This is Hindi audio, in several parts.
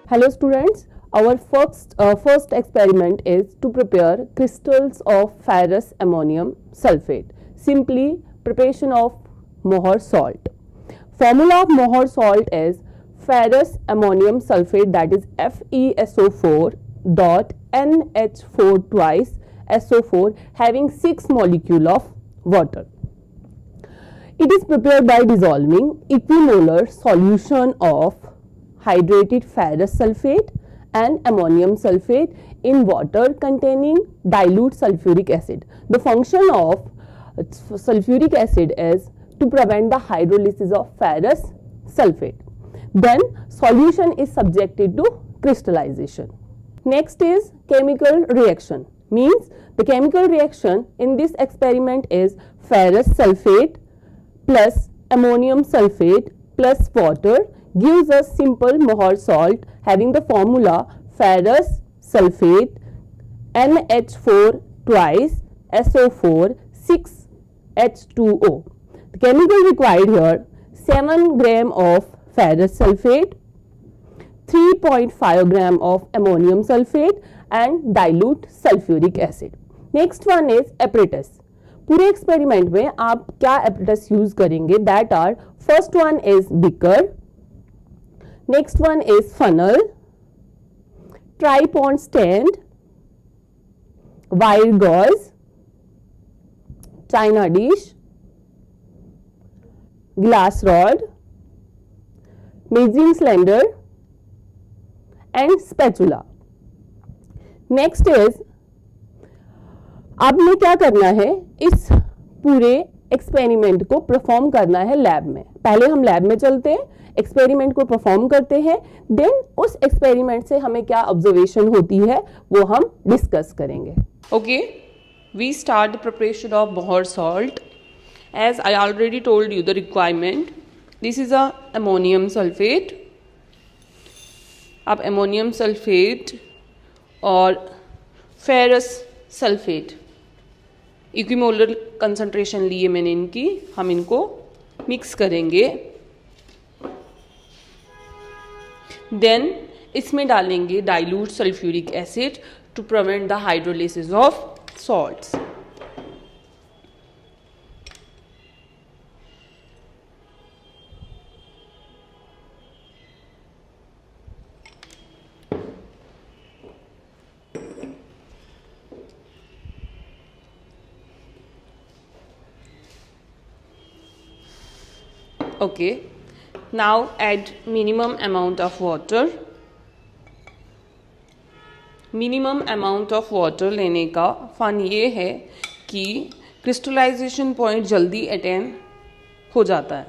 Hello students, our first experiment is to prepare crystals of ferrous ammonium sulfate. Simply preparation of Mohr salt. Formula of Mohr salt is ferrous ammonium sulfate, that is FeSO4 dot NH4 twice SO4 having 6 molecule of water. It is prepared by dissolving equimolar solution of hydrated ferrous sulfate and ammonium sulfate in water containing dilute sulfuric acid. The function of sulfuric acid is to prevent the hydrolysis of ferrous sulfate. Then solution is subjected to crystallization. Next is chemical reaction. Means the chemical reaction in this experiment is ferrous sulfate plus ammonium sulfate plus water gives us simple Mohr salt having the formula ferrous sulfate NH4 twice SO4 6 H2O. The chemical required here 7 gram of ferrous sulfate, 3.5 gram of ammonium sulfate and dilute sulfuric acid. Next one is apparatus. पूरे एक्सपेरिमेंट में आप क्या apparatus यूज करेंगे? That are first one is beaker, next one is funnel, tripod stand, wire gauze, china dish, glass rod, measuring cylinder and spatula. Next is आपने क्या करना है, इस पूरे एक्सपेरिमेंट को परफॉर्म करना है लैब में. पहले हम लैब में चलते हैं, एक्सपेरिमेंट को परफॉर्म करते हैं, देन उस एक्सपेरिमेंट से हमें क्या ऑब्जर्वेशन होती है वो हम डिस्कस करेंगे. Okay, we start the preparation of Mohr salt. As I already told you the requirement, this is a ammonium sulfate. अब ammonium sulfate और ferrous sulfate इक्विमोलर कंसंट्रेशन लिए मैंने इनकी, हम इनको मिक्स करेंगे. देन इसमें डालेंगे dilute sulphuric acid to prevent the hydrolysis of salts. Okay, now add minimum amount of water. Minimum amount of water लेने का फन ये है कि क्रिस्टलाइजेशन पॉइंट जल्दी अटेन हो जाता है.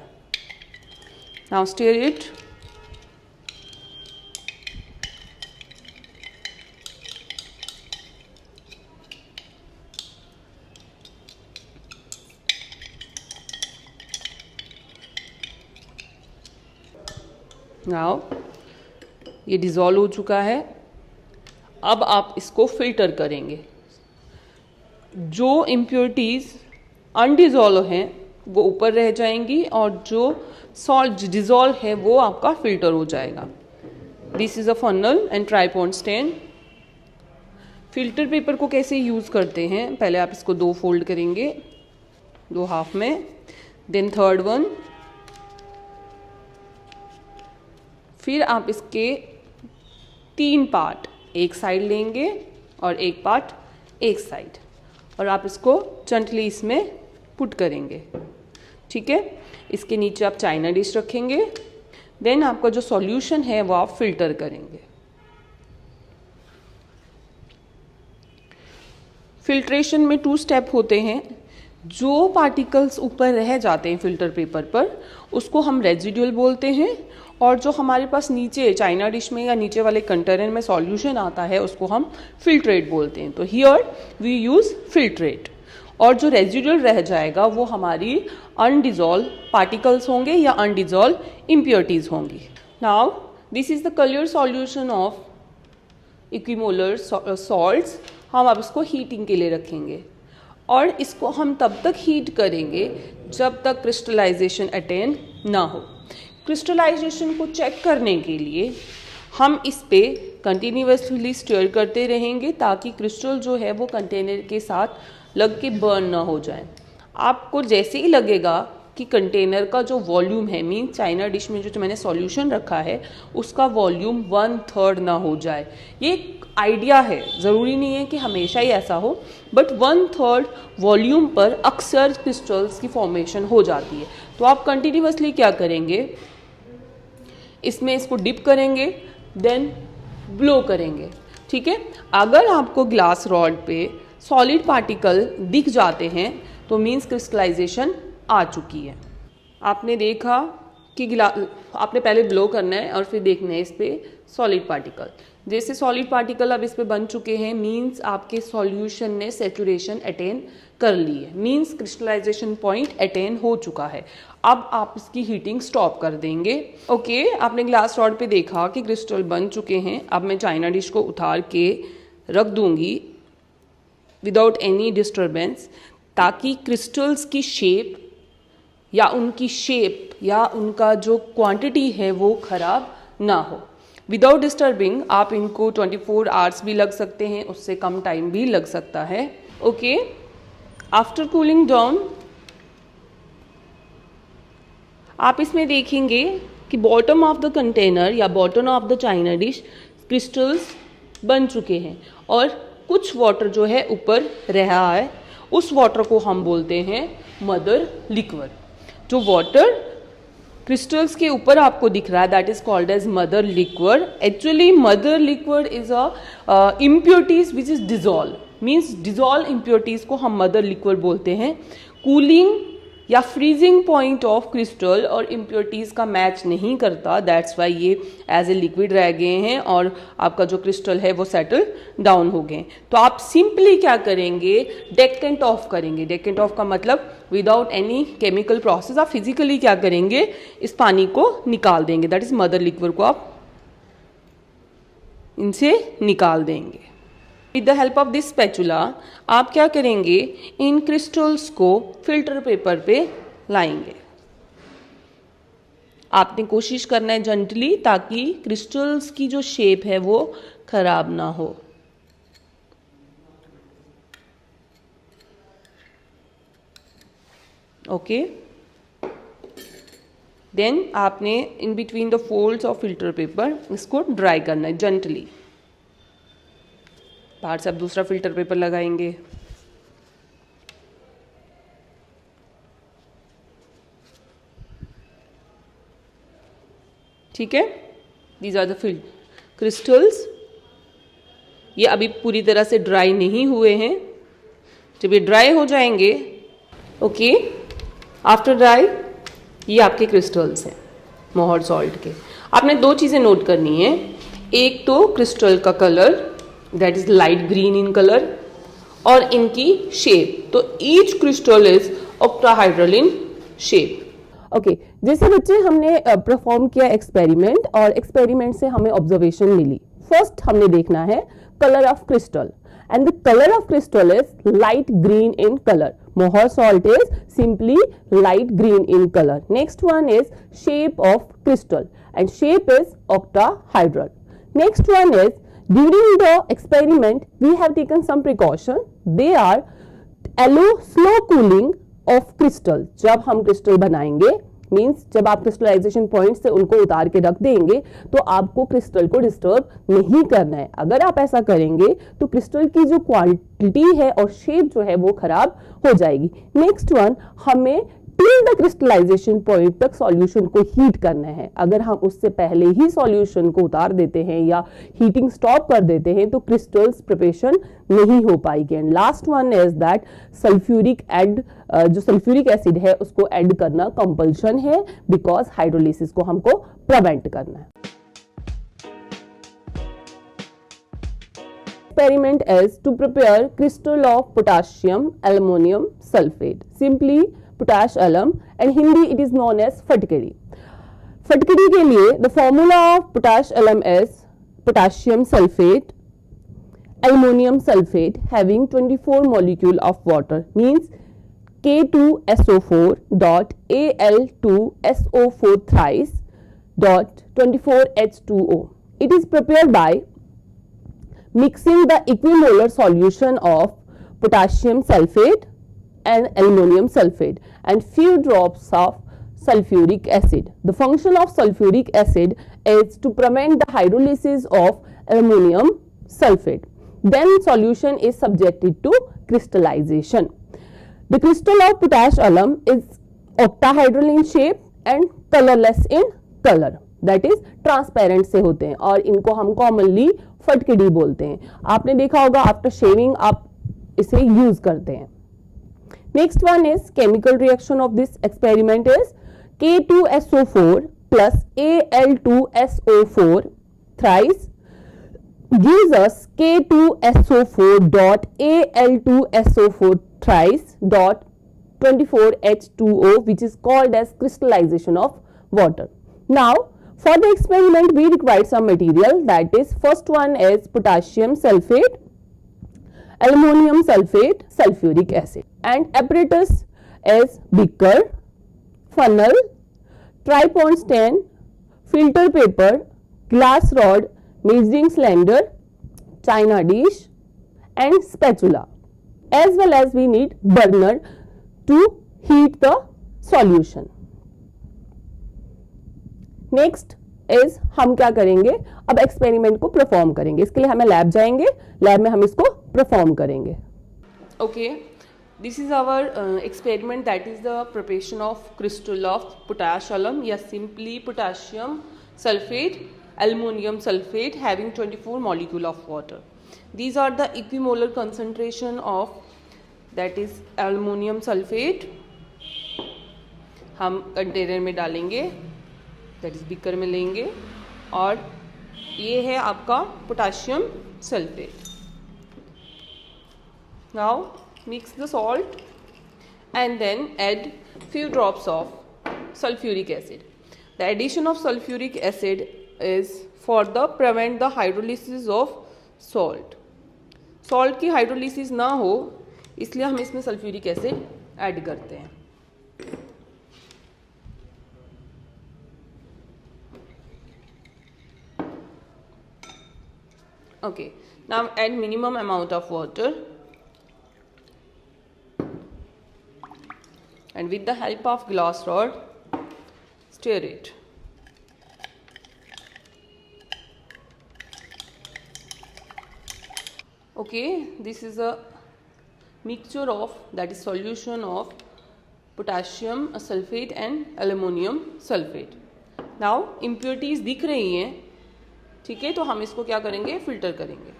Now stir it. नाउ ये डिज़ोल्व हो चुका है. अब आप इसको फिल्टर करेंगे. जो इम्प्योरिटीज़ अनडिज़ोल्व हैं वो ऊपर रह जाएंगी और जो सॉल्ट डिज़ोल्व है वो आपका फिल्टर हो जाएगा. This is a funnel and tripod stand. Filter paper को कैसे यूज़ करते हैं, पहले आप इसको 2 फोल्ड करेंगे, 2 हाफ में, देन थर्ड वन, फिर आप इसके 3 पार्ट एक साइड लेंगे और एक पार्ट एक साइड, और आप इसको जेंटली इसमें पुट करेंगे. ठीक है, इसके नीचे आप चाइना डिश रखेंगे. देन आपका जो सॉल्यूशन है वो आप फिल्टर करेंगे. फिल्ट्रेशन में 2 स्टेप होते हैं. जो पार्टिकल्स ऊपर रह जाते हैं फिल्टर पेपर पर उसको हम रेजिड्यूल बोलते हैं, और जो हमारे पास नीचे चाइना डिश में या नीचे वाले कंटेनर में सॉल्यूशन आता है उसको हम फिल्ट्रेट बोलते हैं. तो हियर वी यूज़ फिल्ट्रेट. और जो रेजिड्यूल रह जाएगा वो हमारी अनडिज़ोल्व पार्टिकल्स होंगे या अनडिज़ोल्व इम्प्योरिटीज़ होंगी. Now this is the colour solution of equimolar salts. हम अब इसको हीटिंग के लिए रखेंगे और इसको हम तब तक हीट करेंगे जब तक क्रिस्टलाइजेशन अटेन ना हो. क्रिस्टलाइजेशन को चेक करने के लिए हम इस पे कंटिन्यूअसली स्टर करते रहेंगे ताकि क्रिस्टल जो है वो कंटेनर के साथ लग के बर्न ना हो जाए। आपको जैसे ही लगेगा कि कंटेनर का जो वॉल्यूम है, मीन चाइना डिश में जो मैंने सॉल्यूशन रखा है उसका वॉल्यूम 1/3 ना हो जाए, ये एक आइडिया है, ज़रूरी नहीं है कि हमेशा ही ऐसा हो, बट 1/3 वॉल्यूम पर अक्सर क्रिस्टल्स की फॉर्मेशन हो जाती है। तो आप कंटिन्यूअसली क्या करेंगे, इसमें इसको डिप करेंगे, देन ब्लो करेंगे, ठीक है। अगर आपको ग्लास रॉड पे सॉलिड पार्टिकल दिख जाते हैं तो मीन्स क्रिस्टलाइजेशन आ चुकी है। आपने देखा कि आपने पहले ब्लो करना है और फिर देखना है इस पे सॉलिड पार्टिकल। जैसे सॉलिड पार्टिकल अब इस पे बन चुके हैं, मीन्स आपके सॉल्यूशन ने सैचुरेशन अटेन कर ली है, मीन्स क्रिस्टलाइजेशन पॉइंट अटेन हो चुका है। अब आप इसकी हीटिंग स्टॉप कर देंगे। ओके, आपने ग्लास रॉड पे देखा कि क्रिस्टल बन चुके हैं। अब मैं चाइना डिश को उतार के रख दूंगी विदाउट एनी डिस्टर्बेंस, ताकि क्रिस्टल्स की शेप या उनका जो क्वांटिटी है वो खराब ना हो। विदाउट डिस्टर्बिंग आप इनको 24 आवर्स भी लग सकते हैं, उससे कम टाइम भी लग सकता है। ओके, आफ्टर कूलिंग डाउन आप इसमें देखेंगे कि बॉटम ऑफ द कंटेनर या bottom of the China dish crystals बन चुके हैं और कुछ वाटर जो है ऊपर रहा है, उस वाटर को हम बोलते हैं मदर लिक्विड। जो वाटर क्रिस्टल्स के ऊपर आपको दिख रहा है that is called as mother liquid. Actually mother liquid is a impurities which is dissolve, means dissolve impurities को हम मदर लिक्विड बोलते हैं। कूलिंग या फ्रीजिंग पॉइंट ऑफ क्रिस्टल और इम्प्योरिटीज का मैच नहीं करता, दैट्स वाई ये एज ए लिक्विड रह गए हैं और आपका जो क्रिस्टल है वो सेटल डाउन हो गए। तो आप सिंपली क्या करेंगे, डेकेंट ऑफ करेंगे। डेकेंट ऑफ का मतलब विदाउट एनी केमिकल प्रोसेस, आप फिजिकली क्या करेंगे, इस पानी को निकाल देंगे, दैट इज मदर लिक्विड को आप इनसे निकाल देंगे। With the help of this spatula आप क्या करेंगे, इन क्रिस्टल्स को फिल्टर पेपर पे लाएंगे। आपने कोशिश करना है जेंटली, ताकि क्रिस्टल्स की जो शेप है वो खराब ना हो। ओके, देन आपने in between the folds of filter paper इसको ड्राई करना है जेंटली। बाहर से आप दूसरा फिल्टर पेपर लगाएंगे। ठीक है, दीज आर द क्रिस्टल्स। ये अभी पूरी तरह से ड्राई नहीं हुए हैं, जब ये ड्राई हो जाएंगे, ओके, आफ्टर ड्राई ये आपके क्रिस्टल्स हैं मोहर सॉल्ट के। आपने दो चीज़ें नोट करनी है, एक तो क्रिस्टल का colour that is light green in colour और इनकी शेप। तो each crystal is octahedral in shape. Okay, जैसे बच्चे हमने परफॉर्म किया एक्सपेरिमेंट और एक्सपेरिमेंट से हमें ऑब्जर्वेशन मिली। फर्स्ट हमने देखना है colour of crystal and the colour of crystal is light green in colour. Mohr salt is simply light green in color. Next one is shape of crystal and shape is octahedral. Next one is during the experiment we have taken some precaution. They are allow slow cooling of crystal. जब हम क्रिस्टल बनाएंगे मीन्स जब आप क्रिस्टलाइजेशन पॉइंट से उनको उतार के रख देंगे तो आपको क्रिस्टल को डिस्टर्ब नहीं करना है. अगर आप ऐसा करेंगे तो क्रिस्टल की जो क्वालिटी है और शेप जो है वो खराब हो जाएगी. नेक्स्ट वन, हमें टिल द क्रिस्टलाइजेशन पॉइंट तक सॉल्यूशन को हीट करना है. अगर हम उससे पहले ही सॉल्यूशन को उतार देते हैं या हीटिंग स्टॉप कर देते हैं तो क्रिस्टल्स प्रिपरेशन नहीं हो पाएगी. And last one is that sulphuric add, जो सल्फ्यूरिक एसिड है उसको ऐड करना कंपल्शन है बिकॉज हाइड्रोलिसिस को हमको प्रिवेंट करना है. Experiment is to prepare crystal of potassium aluminum sulfate. Simply potash alum and Hindi it is known as फटकड़ी. फटकड़ी के लिए the formula of potash alum is potassium sulfate aluminum sulfate having 24 molecule of water means K2SO4 dot Al2SO4 thrice dot 24H2O. It is prepared by mixing the equimolar solution of potassium sulfate and aluminum sulfate and few drops of sulfuric acid. The function of sulfuric acid is to prevent the hydrolysis of aluminum sulfate. Then solution is subjected to crystallization. The crystal of potash alum is octahedral in shape and colorless in color. That is transparent से होते हैं और इनको हम कॉमनली फटकिडी बोलते हैं. आपने देखा होगा आफ्टर शेविंग आप इसे यूज करते हैं. Next one is chemical reaction of this experiment is K2SO4 plus Al2SO4 thrice gives us K2SO4 dot Al2SO4 thrice dot 24H2O, which is called as crystallization of water. Now for the experiment we require some material, that is first one is potassium sulfate, aluminum sulfate, sulfuric acid, and apparatus is beaker, funnel, tripod stand, filter paper, glass rod, measuring cylinder, china dish and spatula, as well as we need burner to heat the solution. Next is हम क्या करेंगे, अब एक्सपेरिमेंट को परफॉर्म करेंगे. इसके लिए हमें लैब जाएंगे, लैब में हम इसको परफॉर्म करेंगे. Okay, this is our experiment, that is the preparation of crystal of potash alum या simply potassium sulfate, aluminum sulfate having 24 molecule of water. These are the equimolar concentration of that is aluminum sulfate. हम कंटेनर में डालेंगे, दैट इज बीकर में लेंगे, और ये है आपका potassium sulphate. Now mix the salt and then add few drops of sulfuric acid. The addition of sulfuric acid is for the prevent the hydrolysis of salt. Salt की हाइड्रोलिसिस ना हो इसलिए हम इसमें सल्फ्यूरिक एसिड ऐड करते हैं. Okay, now add minimum amount of water and with the help of glass rod stir it. Okay, this is a mixture of that is solution of potassium sulfate and aluminum sulfate. Now impurities दिख रही हैं, ठीक है, तो हम इसको क्या करेंगे, फिल्टर करेंगे.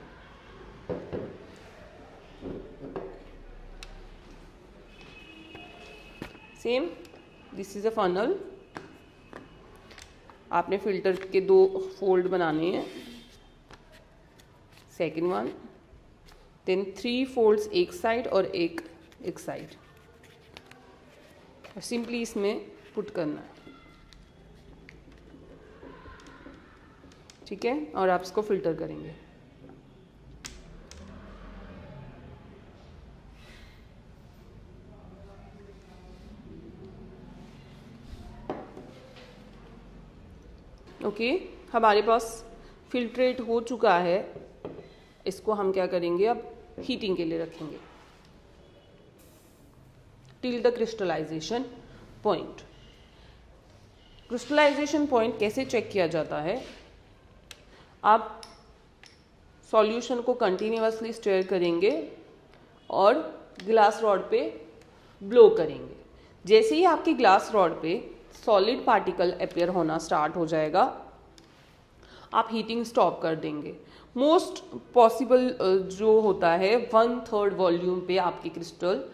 Same this is a funnel. आपने फिल्टर के 2 फोल्ड बनाने हैं, सेकेंड वन, देन 3 फोल्ड्स एक साइड और एक साइड, और सिंपली इसमें पुट करना है, ठीक है, और आप इसको फिल्टर करेंगे. ओके, हमारे पास फिल्ट्रेट हो चुका है. इसको हम क्या करेंगे, अब हीटिंग के लिए रखेंगे till the crystallization point. Crystallization point कैसे चेक किया जाता है, आप सॉल्यूशन को कंटिन्यूअसली स्टर करेंगे और ग्लास रॉड पे ब्लो करेंगे. जैसे ही आपकी ग्लास रॉड पे सॉलिड पार्टिकल अपीयर होना स्टार्ट हो जाएगा, आप हीटिंग स्टॉप कर देंगे. मोस्ट पॉसिबल जो होता है 1/3 वॉल्यूम पे आपके क्रिस्टल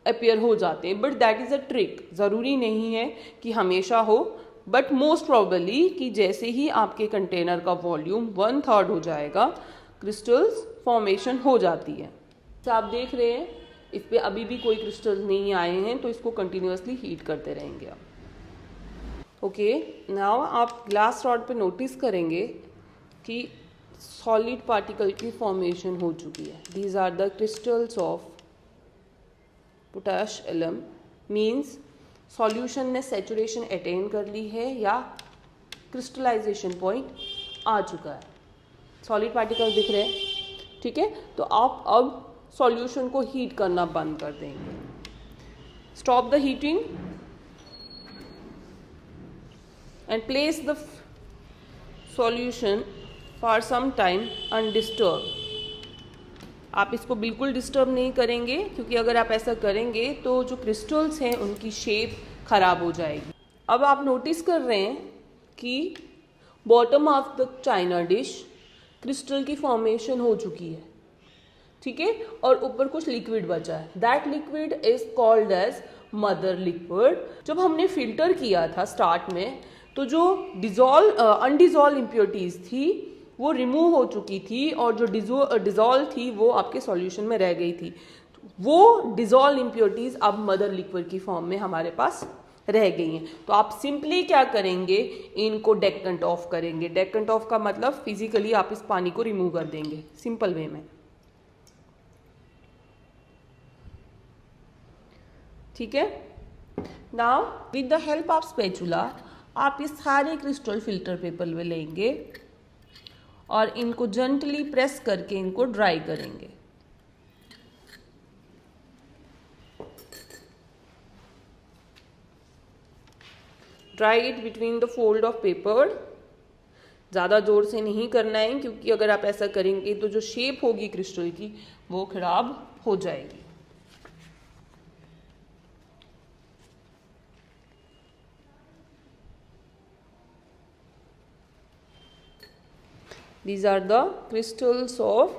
अपीयर हो जाते हैं, but that is a trick. ज़रूरी नहीं है कि हमेशा हो, बट मोस्ट प्रॉबली कि जैसे ही आपके कंटेनर का वॉल्यूम 1/3 हो जाएगा, क्रिस्टल्स फॉर्मेशन हो जाती है. तो आप देख रहे हैं इस पर अभी भी कोई क्रिस्टल्स नहीं आए हैं, तो इसको कंटिन्यूअसली हीट करते रहेंगे आप. ओके, नाउ आप ग्लास रॉड पे नोटिस करेंगे कि सॉलिड पार्टिकल की फॉर्मेशन हो चुकी है. These are the crystals of potash alum. Means solution ने सैचुरेशन अटेन कर ली है या क्रिस्टलाइजेशन पॉइंट आ चुका है. सॉलिड पार्टिकल्स दिख रहे हैं, ठीक है। तो आप अब सॉल्यूशन को हीट करना बंद कर देंगे। Stop the heating and place the solution for some time undisturb. आप इसको बिल्कुल डिस्टर्ब नहीं करेंगे, क्योंकि अगर आप ऐसा करेंगे तो जो क्रिस्टल्स हैं उनकी शेप खराब हो जाएगी। अब आप नोटिस कर रहे हैं कि bottom of the China dish crystal की फॉर्मेशन हो चुकी है, ठीक है, और ऊपर कुछ लिक्विड बचा है। That liquid is called as mother liquid. जब हमने फिल्टर किया था स्टार्ट में, तो जो अनडिजॉल्व इम्प्योरिटीज थी वो रिमूव हो चुकी थी, और जो डिजॉल्व थी वो आपके सॉल्यूशन में रह गई थी। वो डिजॉल्व इम्प्योरिटीज अब मदर लिक्विड की फॉर्म में हमारे पास रह गई हैं। तो आप सिंपली क्या करेंगे, इनको डेकेंट ऑफ करेंगे। डेकेंट ऑफ का मतलब फिजिकली आप इस पानी को रिमूव कर देंगे, सिंपल वे में, ठीक है। Now with the help of spatula आप इस सारे क्रिस्टल फिल्टर पेपर में लेंगे और इनको जेंटली प्रेस करके इनको ड्राई करेंगे। Dry it between the fold of paper. ज़्यादा जोर से नहीं करना है, क्योंकि अगर आप ऐसा करेंगे तो जो शेप होगी क्रिस्टल की वो खराब हो जाएगी। These are the crystals of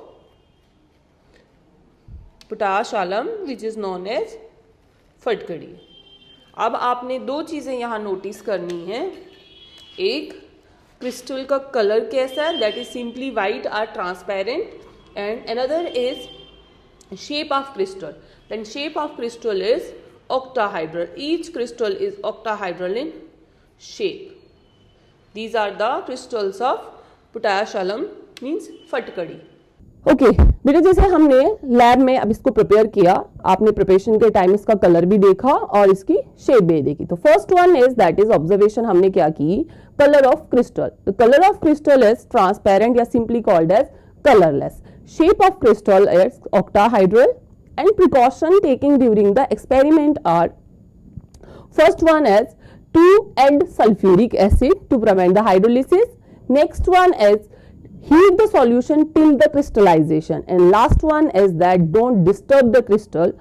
potash alum which is known as फटकड़ी। अब आपने दो चीज़ें यहाँ नोटिस करनी है। एक, क्रिस्टल का कलर कैसा है, that is simply white or transparent, and another is shape of crystal. Then shape of crystal is octahedral. Each crystal is octahedral in shape. These are the crystals of potash alum means फटकड़ी। ओके बेटा, जैसे हमने लैब में अब इसको प्रिपेयर किया, आपने प्रिपरेशन के टाइम इसका कलर भी देखा और इसकी शेप भी देखी। तो first one is that is observation हमने क्या की, colour of crystal. The colour of crystal is transparent या simply called as colourless. Shape of crystal is octahedral, and precaution taken during the experiment are, first one is to add sulfuric acid to prevent the hydrolysis. Next one is heat the solution till the crystallization, and last one is that don't disturb the crystal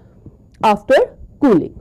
after cooling.